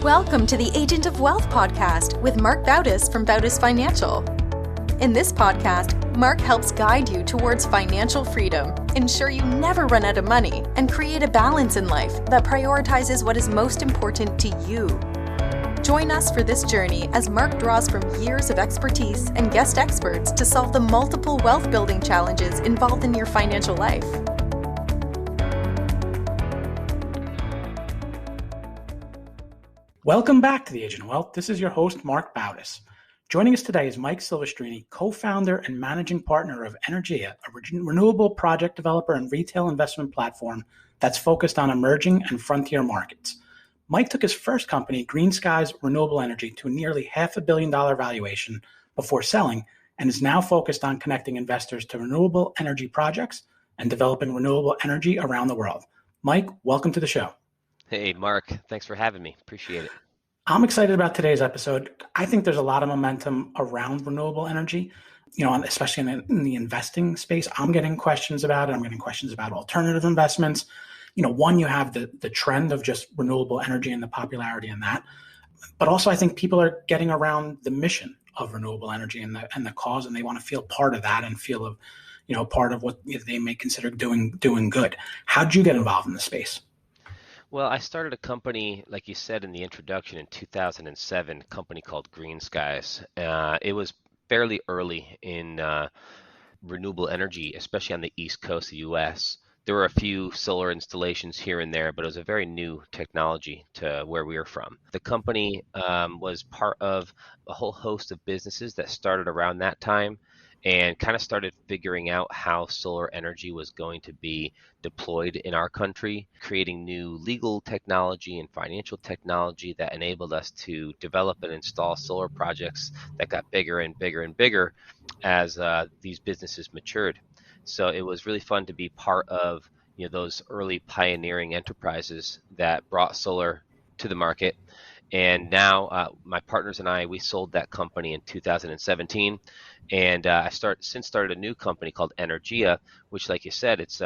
Welcome to the Agent of Wealth podcast with Marc Bautis from Bautis Financial. In this podcast, Marc helps guide you towards financial freedom, ensure you never run out of money, and create a balance in life that prioritizes what is most important to you. Join us for this journey as Marc draws from years of expertise and guest experts to solve the multiple wealth building challenges involved in your financial life. Welcome back to the Agent of Wealth. This is your host, Marc Bautis. Joining us today is Mike Silvestrini, co-founder and managing partner of Energea, a renewable project developer and retail investment platform that's focused on emerging and frontier markets. Mike took his first company, Green Skies Renewable Energy, to a nearly $500 million valuation before selling, and is now focused on connecting investors to renewable energy projects and developing renewable energy around the world. Mike, welcome to the show. Hey, Mark, thanks for having me. Appreciate it. I'm excited about today's episode. I think there's a lot of momentum around renewable energy, especially in the investing space. I'm getting questions about it. I'm getting questions about alternative investments. One, you have the trend of just renewable energy and the popularity in that. But also, I think people are getting around the mission of renewable energy and the cause, and they want to feel part of that and feel part of what they may consider doing good. How did you get involved in the space? Well, I started a company, like you said in the introduction, in 2007, a company called Green Skies. It was fairly early in renewable energy, especially on the East Coast of the U.S. There were a few solar installations here and there, but it was a very new technology to where we were from. The company was part of a whole host of businesses that started around that time and kind of started figuring out how solar energy was going to be deployed in our country, creating new legal technology and financial technology that enabled us to develop and install solar projects that got bigger and bigger and bigger as these businesses matured. So it was really fun to be part of those early pioneering enterprises that brought solar to the market. And now my partners and I, we sold that company in 2017, and I started a new company called Energea, which, like you said, it's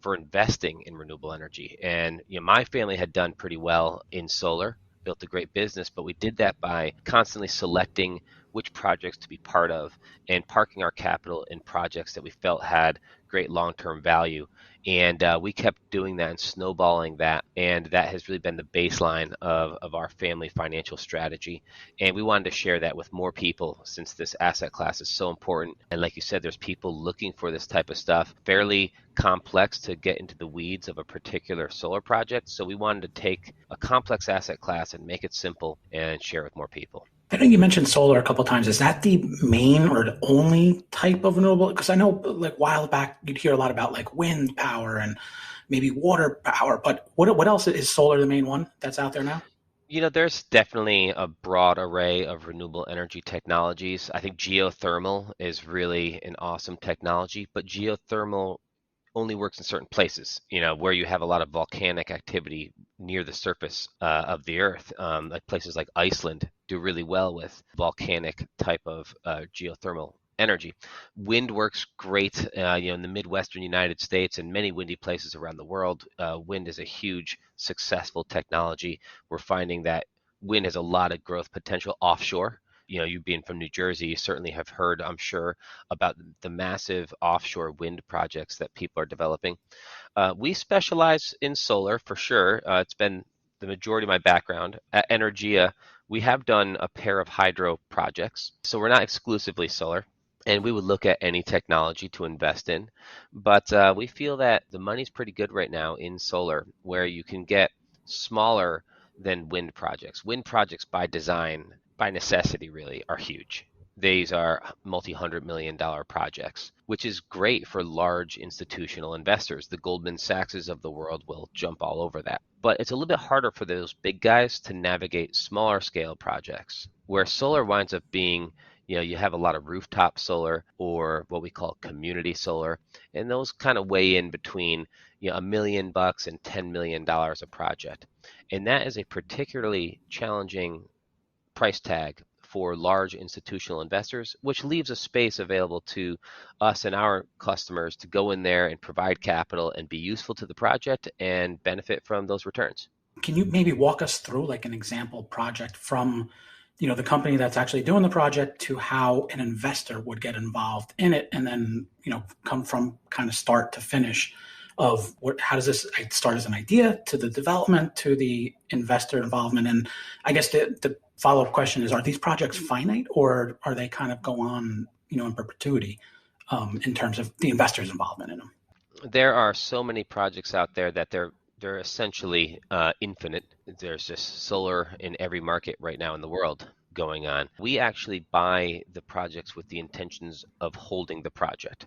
for investing in renewable energy. And my family had done pretty well in solar, built a great business, but we did that by constantly selecting which projects to be part of and parking our capital in projects that we felt had great long-term value. And we kept doing that and snowballing that. And that has really been the baseline of our family financial strategy. And we wanted to share that with more people since this asset class is so important. And like you said, there's people looking for this type of stuff, fairly complex to get into the weeds of a particular solar project. So we wanted to take a complex asset class and make it simple and share it with more people. I know you mentioned solar a couple of times. Is that the main or the only type of renewable? Because I know like a while back you'd hear a lot about like wind power and maybe water power, but what else is solar the main one that's out there now? There's definitely a broad array of renewable energy technologies. I think geothermal is really an awesome technology, but geothermal only works in certain places, where you have a lot of volcanic activity near the surface of the earth. Like places like Iceland do really well with volcanic type of geothermal energy. Wind works great, in the Midwestern United States and many windy places around the world. Wind is a huge successful technology. We're finding that wind has a lot of growth potential offshore. You being from New Jersey, you certainly have heard, I'm sure, about the massive offshore wind projects that people are developing. We specialize in solar for sure. It's been the majority of my background. At Energea, we have done a pair of hydro projects, so we're not exclusively solar. And we would look at any technology to invest in. But we feel that the money's pretty good right now in solar, where you can get smaller than wind projects. Wind projects by design, by necessity really, are huge. These are multi-$100 million projects, which is great for large institutional investors. The Goldman Sachses of the world will jump all over that. But it's a little bit harder for those big guys to navigate smaller scale projects, where solar winds up being, you have a lot of rooftop solar or what we call community solar, and those kind of weigh in between $1 million and $10 million a project. And that is a particularly challenging price tag for large institutional investors, which leaves a space available to us and our customers to go in there and provide capital and be useful to the project and benefit from those returns. can you maybe walk us through like an example project from, the company that's actually doing the project to how an investor would get involved in it, and then, come from kind of start to finish of how does this start as an idea to the development to the investor involvement? And I guess the follow-up question is, are these projects finite, or are they kind of go on, in perpetuity, in terms of the investor's involvement in them? There are so many projects out there that they're essentially infinite. There's just solar in every market right now in the world going on. We actually buy the projects with the intentions of holding the project.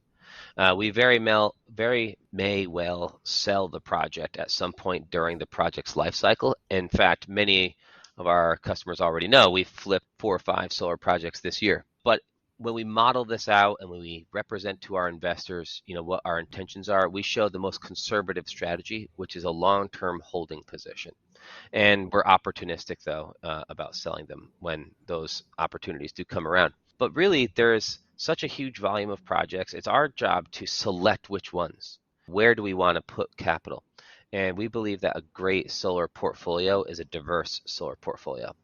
We very may well sell the project at some point during the project's life cycle. In fact, many of our customers already know we've flipped 4 or 5 solar projects this year. But when we model this out and when we represent to our investors, what our intentions are, we show the most conservative strategy, which is a long-term holding position. And we're opportunistic, though, about selling them when those opportunities do come around. But really, there's such a huge volume of projects. It's our job to select which ones. Where do we want to put capital? And we believe that a great solar portfolio is a diverse solar portfolio.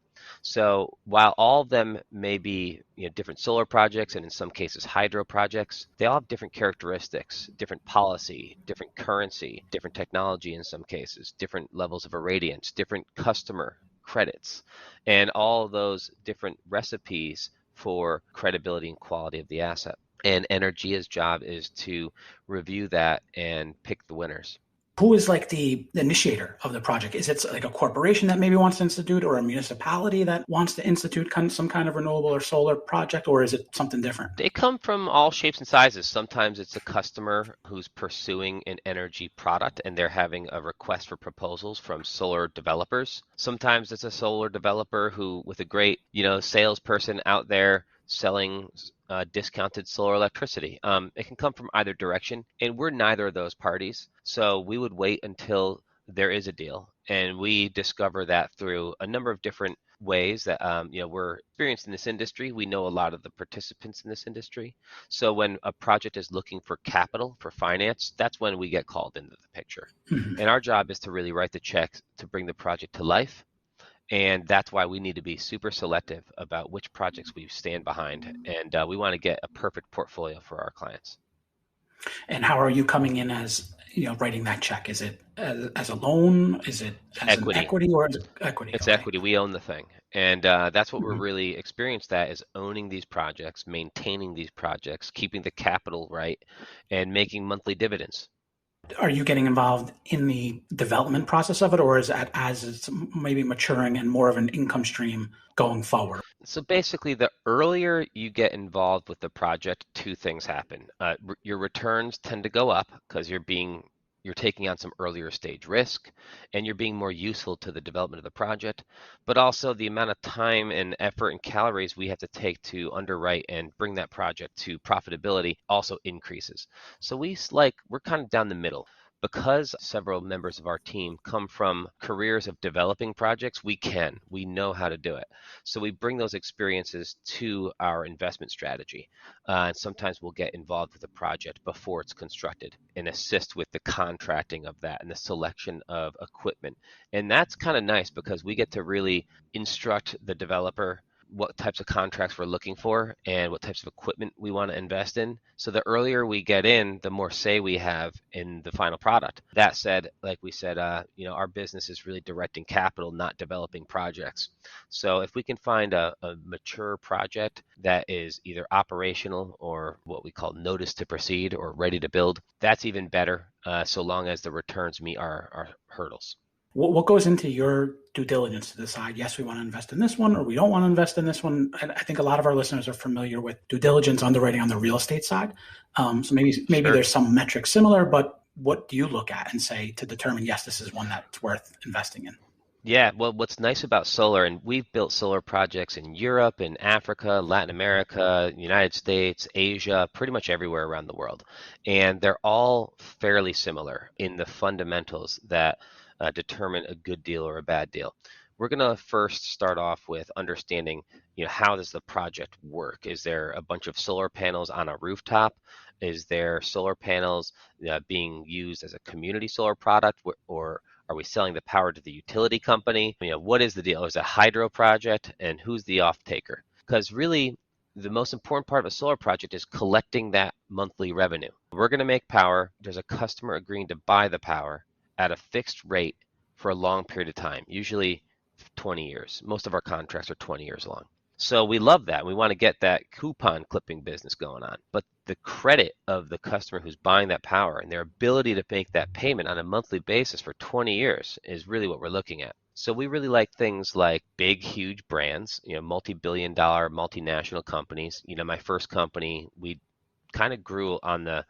So while all of them may be different solar projects and in some cases hydro projects, they all have different characteristics, different policy, different currency, different technology in some cases, different levels of irradiance, different customer credits, and all those different recipes for credibility and quality of the asset. And Energea's job is to review that and pick the winners. Who is like the initiator of the project? Is it like a corporation that maybe wants to institute, or a municipality that wants to institute some kind of renewable or solar project, or is it something different? They come from all shapes and sizes. Sometimes it's a customer who's pursuing an energy product and they're having a request for proposals from solar developers. Sometimes it's a solar developer who, with a great, salesperson out there selling discounted solar electricity. It can come from either direction, and we're neither of those parties. So we would wait until there is a deal, and we discover that through a number of different ways that we're experienced in this industry. We know a lot of the participants in this industry. So when a project is looking for capital, for finance, that's when we get called into the picture. Mm-hmm. And our job is to really write the check to bring the project to life. And that's why we need to be super selective about which projects we stand behind. And we want to get a perfect portfolio for our clients. And how are you coming in as, writing that check? Is it as a loan? Is it as equity? An equity, or is it equity? It's equity. We own the thing. And that's what we're really experienced at, is owning these projects, maintaining these projects, keeping the capital right, and making monthly dividends. Are you getting involved in the development process of it, or is it as it's maybe maturing and more of an income stream going forward? So basically, the earlier you get involved with the project, 2 things happen. Your returns tend to go up because you're taking on some earlier stage risk, and you're being more useful to the development of the project. But also the amount of time and effort and calories we have to take to underwrite and bring that project to profitability also increases. So we're kind of down the middle. Because several members of our team come from careers of developing projects, we know how to do it. So we bring those experiences to our investment strategy. And sometimes we'll get involved with the project before it's constructed and assist with the contracting of that and the selection of equipment. And that's kind of nice because we get to really instruct the developer what types of contracts we're looking for and what types of equipment we want to invest in. So the earlier we get in, the more say we have in the final product. That said, like we said, our business is really directing capital, not developing projects. So if we can find a mature project that is either operational or what we call notice to proceed or ready to build, that's even better, so long as the returns meet our hurdles. What goes into your due diligence to decide, yes, we want to invest in this one, or we don't want to invest in this one? I think a lot of our listeners are familiar with due diligence underwriting on the real estate side. So maybe Sure. There's some metrics similar, but what do you look at and say to determine, yes, this is one that's worth investing in? Yeah, well, what's nice about solar, and we've built solar projects in Europe, in Africa, Latin America, United States, Asia, pretty much everywhere around the world. And they're all fairly similar in the fundamentals that determine a good deal or a bad deal. We're going to first start off with understanding, how does the project work? Is there a bunch of solar panels on a rooftop? Is there solar panels being used as a community solar product, or Are we selling the power to the utility company? What is the deal? Is it a hydro project, and who's the off taker? Because really, the most important part of a solar project is collecting that monthly revenue. We're going to make power. There's a customer agreeing to buy the power at a fixed rate for a long period of time, usually 20 years. Most of our contracts are 20 years long. So we love that. We want to get that coupon clipping business going on. But the credit of the customer who's buying that power and their ability to make that payment on a monthly basis for 20 years is really what we're looking at. So we really like things like big, huge brands, multi-billion dollar multinational companies. My first company, we kind of grew on the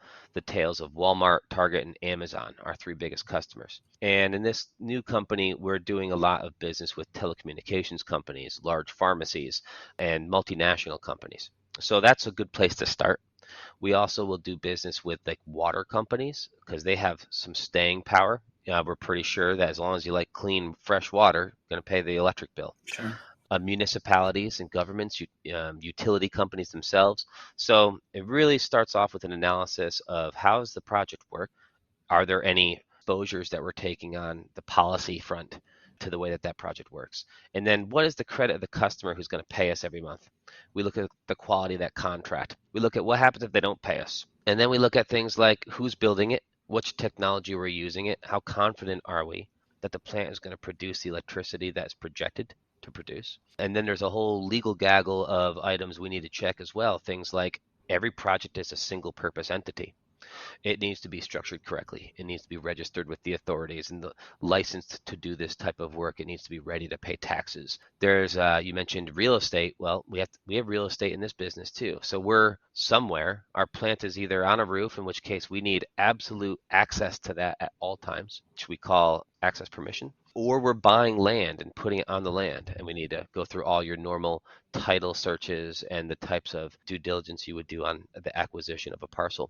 tails of Walmart, Target, and Amazon, our three biggest customers. And in this new company, we're doing a lot of business with telecommunications companies, large pharmacies, and multinational companies. So that's a good place to start. We also will do business with like water companies because they have some staying power. We're pretty sure that as long as you like clean, fresh water, you're going to pay the electric bill. Sure. Municipalities and governments, utility companies themselves. So it really starts off with an analysis of how does the project work? Are there any exposures that we're taking on the policy front to the way that that project works? And then what is the credit of the customer who's going to pay us every month? We look at the quality of that contract. We look at what happens if they don't pay us. And then we look at things like who's building it, which technology we're using it, how confident are we that the plant is going to produce the electricity that's projected to produce. And then there's a whole legal gaggle of items we need to check as well. Things like every project is a single purpose entity. It needs to be structured correctly. It needs to be registered with the authorities and licensed to do this type of work. It needs to be ready to pay taxes. There's you mentioned real estate. Well, we have real estate in this business too. So we're somewhere. Our plant is either on a roof, in which case we need absolute access to that at all times, which we call access permission, or we're buying land and putting it on the land, and we need to go through all your normal title searches and the types of due diligence you would do on the acquisition of a parcel.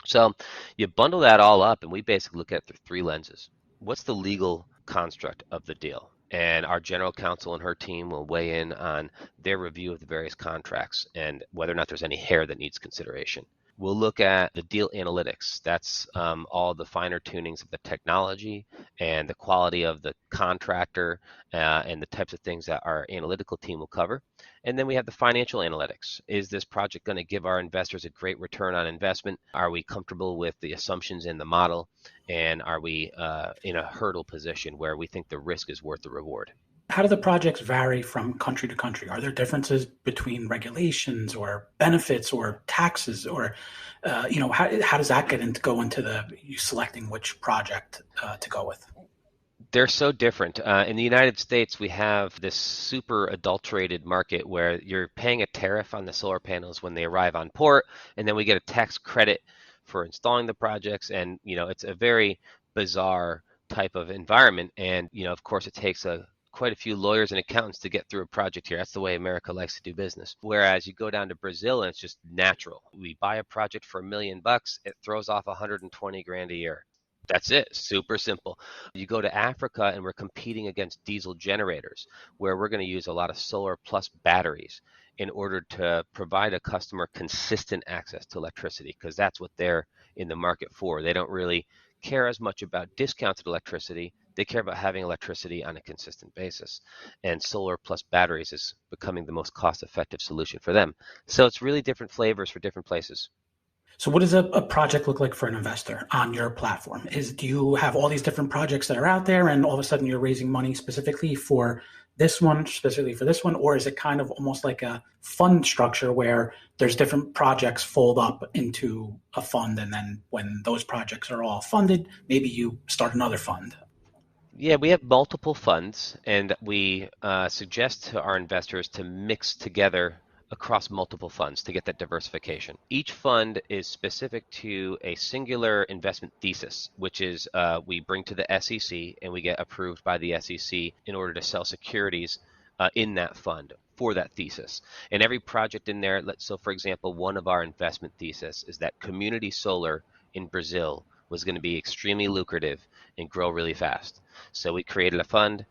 So you bundle that all up, and we basically look at it through three lenses. What's the legal construct of the deal? And our general counsel and her team will weigh in on their review of the various contracts and whether or not there's any hair that needs consideration. We'll look at the deal analytics. That's all the finer tunings of the technology and the quality of the contractor and the types of things that our analytical team will cover. And then we have the financial analytics. Is this project going to give our investors a great return on investment? Are we comfortable with the assumptions in the model? And are we in a hurdle position where we think the risk is worth the reward? How do the projects vary from country to country? Are there differences between regulations or benefits or taxes, or how does that go into you selecting which project to go with? They're so different. In the United States, we have this super adulterated market where you're paying a tariff on the solar panels when they arrive on port, and then we get a tax credit for installing the projects. And, it's a very bizarre type of environment. And, of course, it takes quite a few lawyers and accountants to get through a project here. That's the way America likes to do business. Whereas you go down to Brazil and it's just natural. We buy a project for $1 million, it throws off 120 grand a year. That's it. Super simple. You go to Africa and we're competing against diesel generators where we're going to use a lot of solar plus batteries in order to provide a customer consistent access to electricity, because that's what they're in the market for. They don't really care as much about discounted electricity. They care about having electricity on a consistent basis. And solar plus batteries is becoming the most cost-effective solution for them. So it's really different flavors for different places. So what does a project look like for an investor on your platform? Do you have all these different projects that are out there and all of a sudden you're raising money specifically for this one, or is it kind of almost like a fund structure where there's different projects fold up into a fund, and then when those projects are all funded, maybe you start another fund? Yeah, we have multiple funds, and we suggest to our investors to mix together across multiple funds to get that diversification. Each fund is specific to a singular investment thesis, which is we bring to the SEC and we get approved by the SEC in order to sell securities in that fund for that thesis. And every project in there, so for example, one of our investment thesis is that community solar in Brazil was going to be extremely lucrative and grow really fast. So we created a fund,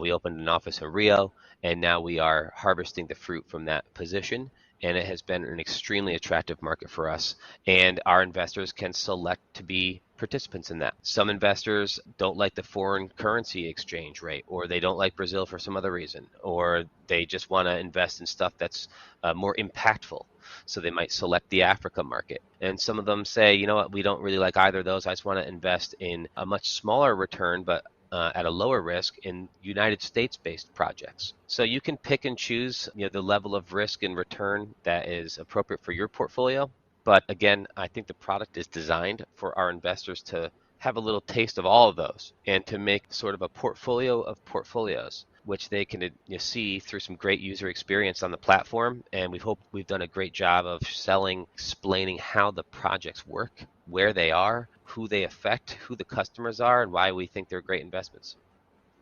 we opened an office in Rio, and now we are harvesting the fruit from that position and it has been an extremely attractive market for us. And our investors can select to be participants in that. Some investors don't like the foreign currency exchange rate, or they don't like Brazil for some other reason, or they just want to invest in stuff that's more impactful. So they might select the Africa market. And some of them say, you know what, we don't really like either of those. I just want to invest in a much smaller return, but at a lower risk in United States-based projects. So you can pick and choose, the level of risk and return that is appropriate for your portfolio. But again, I think the product is designed for our investors to have a little taste of all of those and to make sort of a portfolio of portfolios, which they can see through some great user experience on the platform. And we hope we've done a great job of selling, explaining how the projects work, where they are, who they affect, who the customers are, and why we think they're great investments.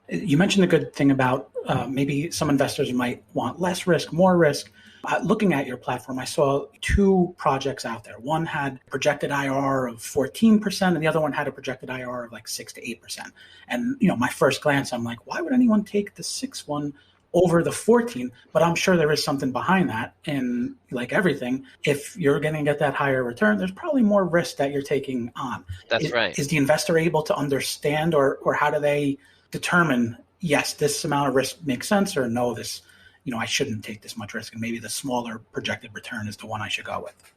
You mentioned a good thing about maybe some investors might want less risk, more risk. Looking at your platform, I saw 2 projects out there. One had projected IRR of 14%, and the other one had a projected IRR of like 6 to 8%. And my first glance, I'm like, why would anyone take the 6 one over the 14? But I'm sure there is something behind that. And like everything, if you're going to get that higher return, there's probably more risk that you're taking on. That's right. Is the investor able to understand, or how do they determine, yes, this amount of risk makes sense, or no, this, I shouldn't take this much risk, and maybe the smaller projected return is the one I should go with?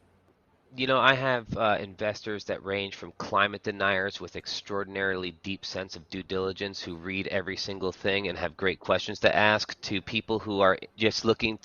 I have investors that range from climate deniers with extraordinarily deep sense of due diligence who read every single thing and have great questions to ask, to people who are just looking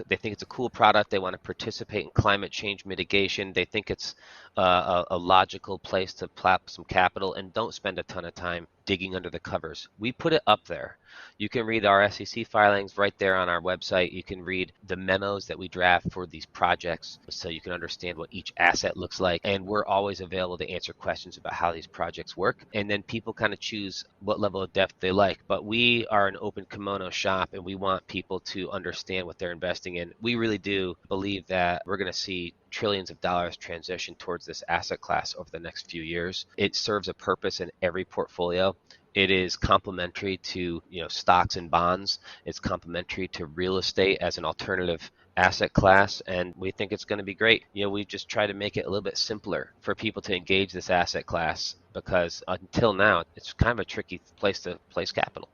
they think it's a cool product, they want to participate in climate change mitigation, they think it's a logical place to plop some capital and don't spend a ton of time digging under the covers. We put it up there. You can read our SEC filings right there on our website. You can read the memos that we draft for these projects so you can understand what each asset looks like. And we're always available to answer questions about how these projects work. And then people kind of choose what level of depth they like. But we are an open kimono shop, and we want people to understand what they're investing in. We really do believe that we're going to see trillions of dollars transition towards this asset class over the next few years. It serves a purpose in every portfolio. It is complementary to stocks and bonds. It's complementary to real estate as an alternative asset class, and we think it's going to be great. We just try to make it a little bit simpler for people to engage this asset class, because until now it's kind of a tricky place to place capital.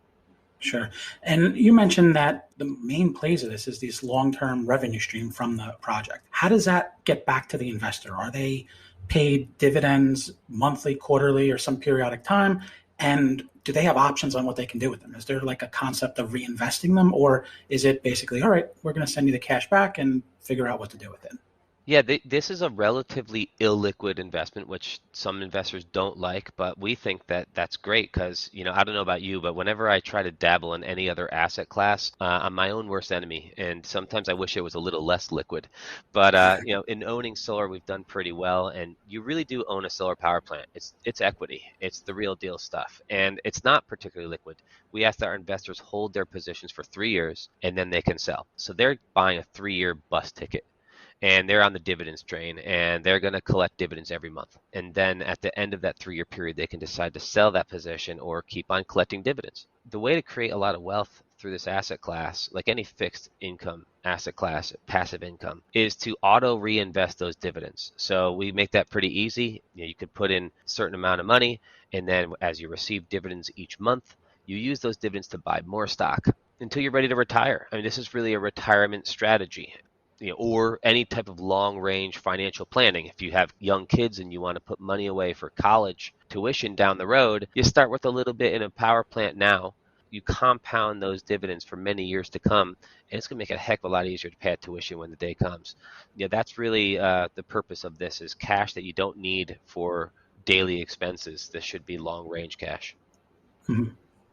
Sure. And you mentioned that the main plays of this is this long-term revenue stream from the project. How does that get back to the investor? Are they paid dividends monthly, quarterly, or some periodic time? And do they have options on what they can do with them? Is there like a concept of reinvesting them, or is it basically, all right, we're going to send you the cash back and figure out what to do with it? Yeah, this is a relatively illiquid investment, which some investors don't like, but we think that that's great because, I don't know about you, but whenever I try to dabble in any other asset class, I'm my own worst enemy. And sometimes I wish it was a little less liquid. But, in owning solar, we've done pretty well. And you really do own a solar power plant. It's equity. It's the real deal stuff. And it's not particularly liquid. We ask that our investors hold their positions for 3 years, and then they can sell. So they're buying a 3-year bus ticket. And they're on the dividends train, and they're going to collect dividends every month. And then at the end of that 3-year period, they can decide to sell that position or keep on collecting dividends. The way to create a lot of wealth through this asset class, like any fixed income asset class, passive income, is to auto reinvest those dividends. So we make that pretty easy. You could put in a certain amount of money, and then as you receive dividends each month, you use those dividends to buy more stock until you're ready to retire. I mean, this is really a retirement strategy. Or any type of long-range financial planning. If you have young kids and you want to put money away for college tuition down the road, you start with a little bit in a power plant now. You compound those dividends for many years to come, and it's going to make it a heck of a lot easier to pay tuition when the day comes. That's really the purpose of this, is cash that you don't need for daily expenses. This should be long-range cash. Mm-hmm.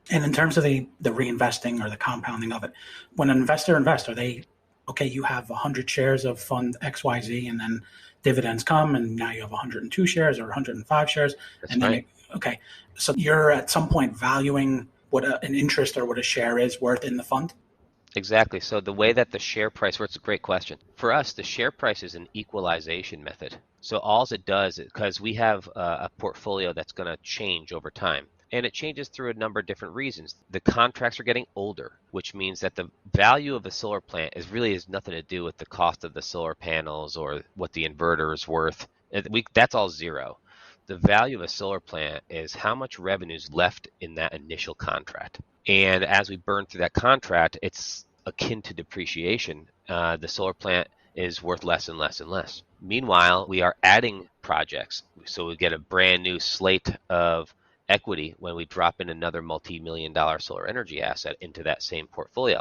And in terms of the reinvesting or the compounding of it, when an investor invests, are they, okay, you have 100 shares of fund XYZ, and then dividends come, and now you have 102 shares or 105 shares. That's and then right. Okay, so you're at some point valuing what an interest or what a share is worth in the fund? Exactly. So the way that the share price works, it's a great question. For us, the share price is an equalization method. So all it does, because we have a portfolio that's going to change over time. And it changes through a number of different reasons. The contracts are getting older, which means that the value of a solar plant has nothing to do with the cost of the solar panels or what the inverter is worth. That's all zero. The value of a solar plant is how much revenue is left in that initial contract. And as we burn through that contract, it's akin to depreciation. The solar plant is worth less and less and less. Meanwhile, we are adding projects. So we get a brand new slate of equity when we drop in another multi-million-dollar solar energy asset into that same portfolio.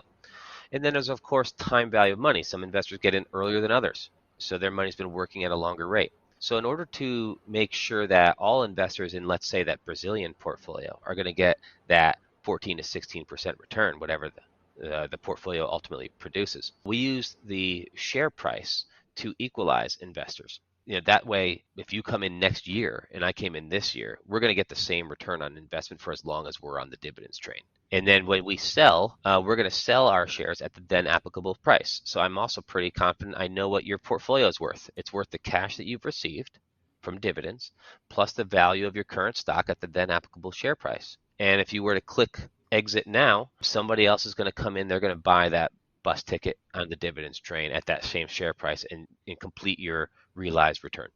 And then there's, of course, time value of money. Some investors get in earlier than others, so their money's been working at a longer rate. So in order to make sure that all investors in, let's say, that Brazilian portfolio are going to get that 14 to 16% return, whatever the portfolio ultimately produces, we use the share price to equalize investors. That way, if you come in next year and I came in this year, we're going to get the same return on investment for as long as we're on the dividends train. And then when we sell, we're going to sell our shares at the then applicable price. So I'm also pretty confident I know what your portfolio is worth. It's worth the cash that you've received from dividends plus the value of your current stock at the then applicable share price. And if you were to click exit now, somebody else is going to come in. They're going to buy that bus ticket on the dividends train at that same share price and complete your realized return.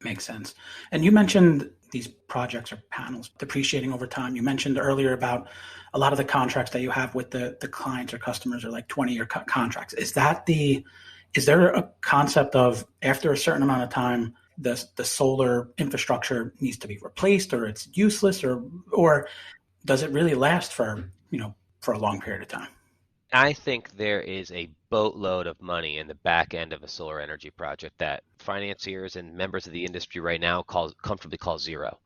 Makes sense. And you mentioned these projects or panels depreciating over time. You mentioned earlier about a lot of the contracts that you have with the clients or customers are like 20-year contracts. Is there a concept of after a certain amount of time, the solar infrastructure needs to be replaced or it's useless or does it really last for a long period of time? I think there is a boatload of money in the back end of a solar energy project that financiers and members of the industry right now comfortably call zero.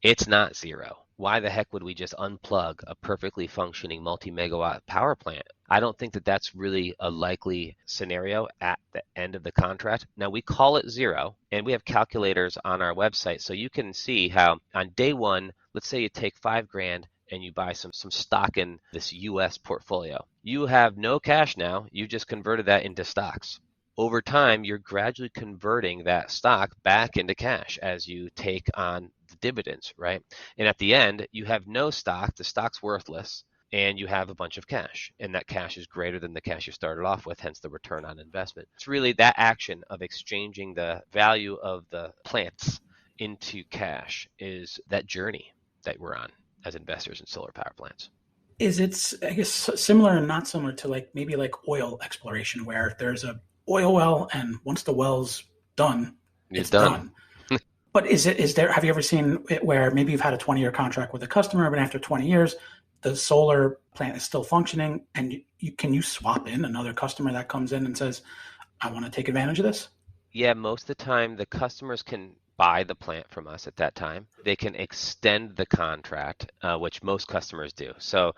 It's not zero. Why the heck would we just unplug a perfectly functioning multi-megawatt power plant? I don't think that that's really a likely scenario at the end of the contract. Now, we call it zero, and we have calculators on our website, so you can see how on day one, let's say you take $5,000 and you buy some stock in this US portfolio. You have no cash now. You just converted that into stocks. Over time, you're gradually converting that stock back into cash as you take on the dividends, right? And at the end, you have no stock. The stock's worthless, and you have a bunch of cash. And that cash is greater than the cash you started off with, hence the return on investment. It's really that action of exchanging the value of the plants into cash is that journey that we're on as investors in solar power plants. Is it, I guess, similar and not similar to maybe oil exploration where there's a oil well and once the well's done, it's done. But have you ever seen it where maybe you've had a 20-year contract with a customer, but after 20 years, the solar plant is still functioning and can you swap in another customer that comes in and says, I want to take advantage of this? Yeah, most of the time the customers can buy the plant from us at that time. They can extend the contract, which most customers do. So,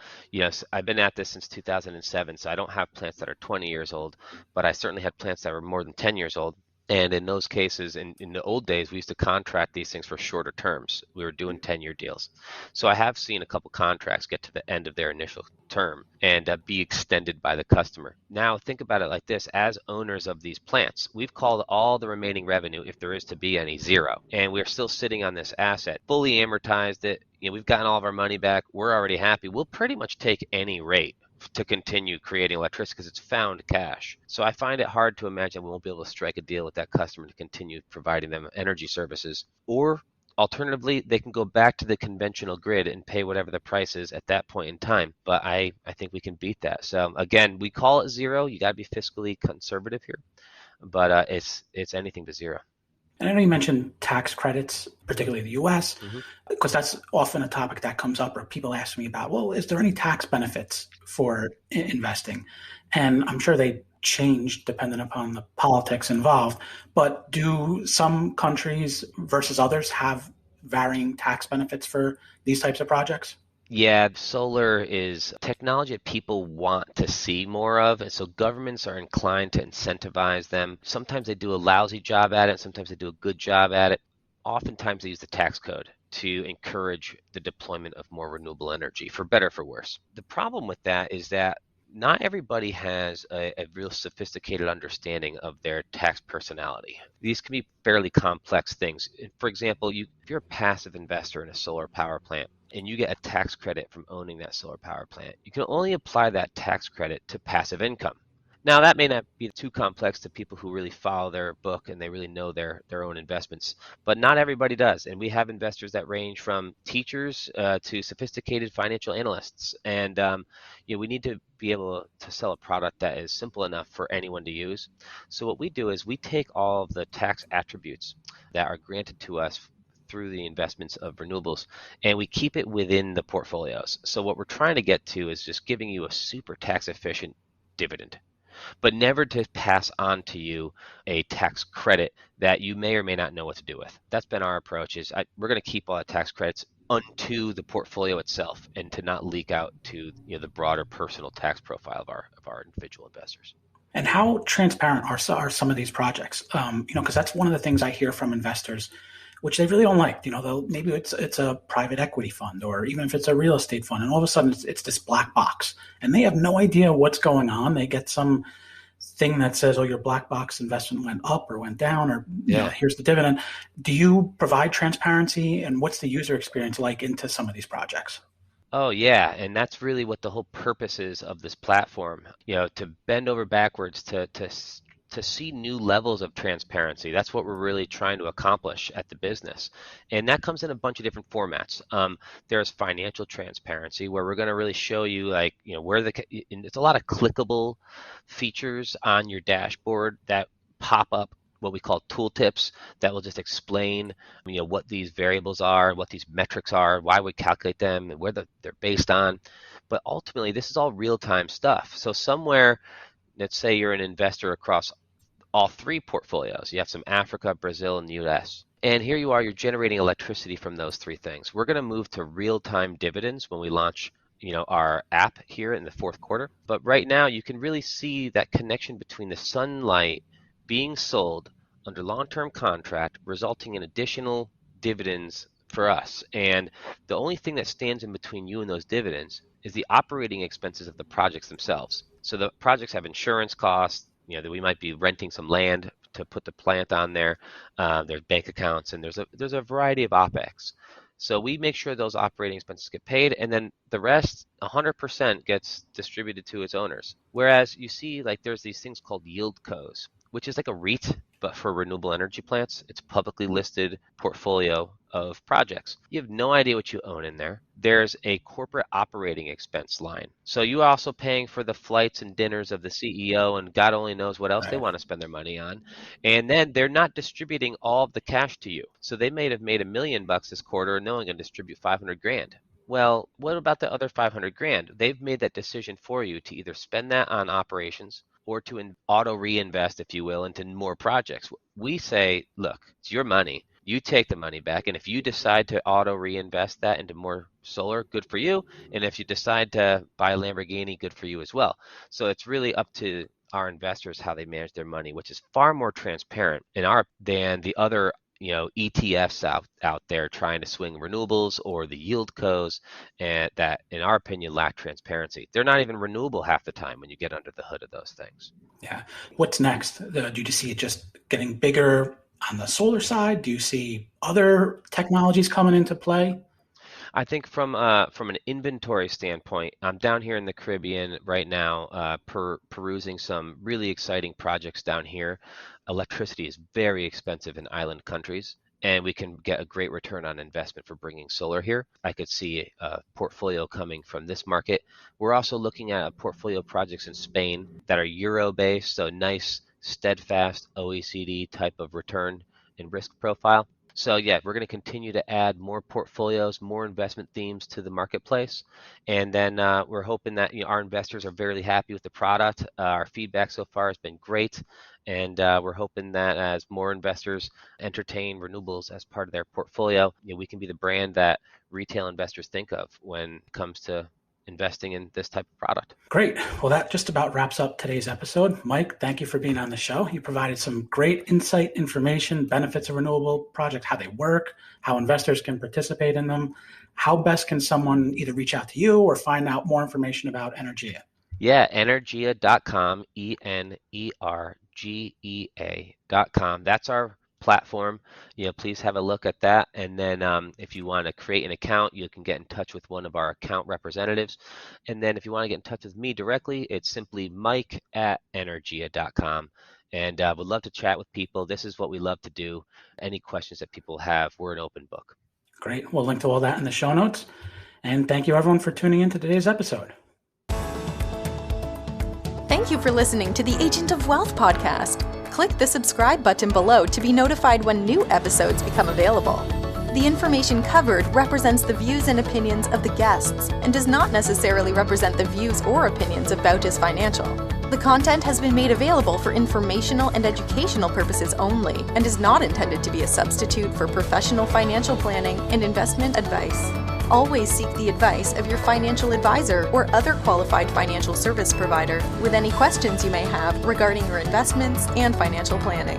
I've been at this since 2007, so I don't have plants that are 20 years old, but I certainly had plants that were more than 10 years old. And in those cases, in the old days, we used to contract these things for shorter terms. We were doing 10-year deals. So I have seen a couple contracts get to the end of their initial term and be extended by the customer. Now, think about it like this. As owners of these plants, we've called all the remaining revenue, if there is to be any, zero. And we're still sitting on this asset, fully amortized it. We've gotten all of our money back. We're already happy. We'll pretty much take any rate to continue creating electricity because it's found cash. So I find it hard to imagine we won't be able to strike a deal with that customer to continue providing them energy services. Or alternatively, they can go back to the conventional grid and pay whatever the price is at that point in time. But I think we can beat that. So again, we call it zero. You got to be fiscally conservative here. But it's anything but zero. And I know you mentioned tax credits, particularly in the U.S., because that's often a topic that comes up or people ask me about, well, is there any tax benefits for investing? And I'm sure they change depending upon the politics involved. But do some countries versus others have varying tax benefits for these types of projects? Yeah, solar is technology that people want to see more of, and so governments are inclined to incentivize them. Sometimes they do a lousy job at it, sometimes they do a good job at it. Oftentimes they use the tax code to encourage the deployment of more renewable energy, for better or for worse. The problem with that is that not everybody has a real sophisticated understanding of their tax personality. These can be fairly complex things. For example, if you're a passive investor in a solar power plant and you get a tax credit from owning that solar power plant, you can only apply that tax credit to passive income. Now, that may not be too complex to people who really follow their book and they really know their own investments, but not everybody does. And we have investors that range from teachers to sophisticated financial analysts. And we need to be able to sell a product that is simple enough for anyone to use. So what we do is we take all of the tax attributes that are granted to us through the investments of renewables, and we keep it within the portfolios. So what we're trying to get to is just giving you a super tax efficient dividend, but never to pass on to you a tax credit that you may or may not know what to do with. That's been our approach. We're going to keep all the tax credits unto the portfolio itself and to not leak out to the broader personal tax profile of our individual investors. And how transparent are some of these projects? Because that's one of the things I hear from investors, which they really don't like. Maybe it's a private equity fund, or even if it's a real estate fund, and all of a sudden it's this black box, and they have no idea what's going on. They get some thing that says, "Oh, your black box investment went up or went down," or here's the dividend. Do you provide transparency, and what's the user experience like into some of these projects? Oh yeah, and that's really what the whole purpose is of this platform. To bend over backwards to see new levels of transparency. That's what we're really trying to accomplish at the business. And that comes in a bunch of different formats. There's financial transparency, where we're going to really show you it's a lot of clickable features on your dashboard that pop up, what we call tooltips, that will just explain what these variables are, what these metrics are, why we calculate them, and where they're based on. But ultimately, this is all real-time stuff. So somewhere, let's say you're an investor across all three portfolios. You have some Africa, Brazil, and the US. And here you are, you're generating electricity from those three things. We're going to move to real-time dividends when we launch our app here in the fourth quarter. But right now, you can really see that connection between the sunlight being sold under long-term contract, resulting in additional dividends for us. And the only thing that stands in between you and those dividends is the operating expenses of the projects themselves. So the projects have insurance costs, that we might be renting some land to put the plant on there. There's bank accounts, and there's a variety of OPEX. So we make sure those operating expenses get paid, and then the rest, 100%, gets distributed to its owners. Whereas you see, there's these things called yield cos, which is like a REIT, but for renewable energy plants. It's a publicly listed portfolio of projects. You have no idea what you own in there. There's a corporate operating expense line. So you're also paying for the flights and dinners of the CEO, and God only knows what else they want to spend their money on. And then they're not distributing all of the cash to you. So they may have made $1 million this quarter, and they're only going to distribute $500,000. Well, what about the other $500,000? They've made that decision for you to either spend that on operations or to auto reinvest, if you will, into more projects. We say, look, it's your money. You take the money back, and if you decide to auto reinvest that into more solar, good for you. And if you decide to buy a Lamborghini, good for you as well. So it's really up to our investors how they manage their money, which is far more transparent than the other ETFs out there trying to swing renewables, or the yield cos, and that, in our opinion, lack transparency. They're not even renewable half the time when you get under the hood of those things. Yeah. What's next? Do you see it just getting bigger on the solar side? Do you see other technologies coming into play? I think from an inventory standpoint, I'm down here in the Caribbean right now, perusing some really exciting projects down here. Electricity is very expensive in island countries, and we can get a great return on investment for bringing solar here. I could see a portfolio coming from this market. We're also looking at a portfolio of projects in Spain that are euro-based, so nice, steadfast OECD type of return and risk profile. So yeah, we're going to continue to add more portfolios, more investment themes to the marketplace. And then we're hoping that our investors are very happy with the product. Our feedback so far has been great. And we're hoping that as more investors entertain renewables as part of their portfolio, we can be the brand that retail investors think of when it comes to investing in this type of product. Great. Well, that just about wraps up today's episode. Mike, thank you for being on the show. You provided some great insight, information, benefits of renewable projects, how they work, how investors can participate in them. How best can someone either reach out to you or find out more information about Energea? Yeah, Energea.com, Energea.com. That's our platform. Please have a look at that. And then if you want to create an account, you can get in touch with one of our account representatives. And then if you want to get in touch with me directly, it's simply mike@energea.com. And would love to chat with people. This is what we love to do. Any questions that people have, we're an open book. Great. We'll link to all that in the show notes. And thank you, everyone, for tuning in to today's episode. Thank you for listening to the Agent of Wealth podcast. Click the subscribe button below to be notified when new episodes become available. The information covered represents the views and opinions of the guests and does not necessarily represent the views or opinions of Bautis Financial. The content has been made available for informational and educational purposes only and is not intended to be a substitute for professional financial planning and investment advice. Always seek the advice of your financial advisor or other qualified financial service provider with any questions you may have regarding your investments and financial planning.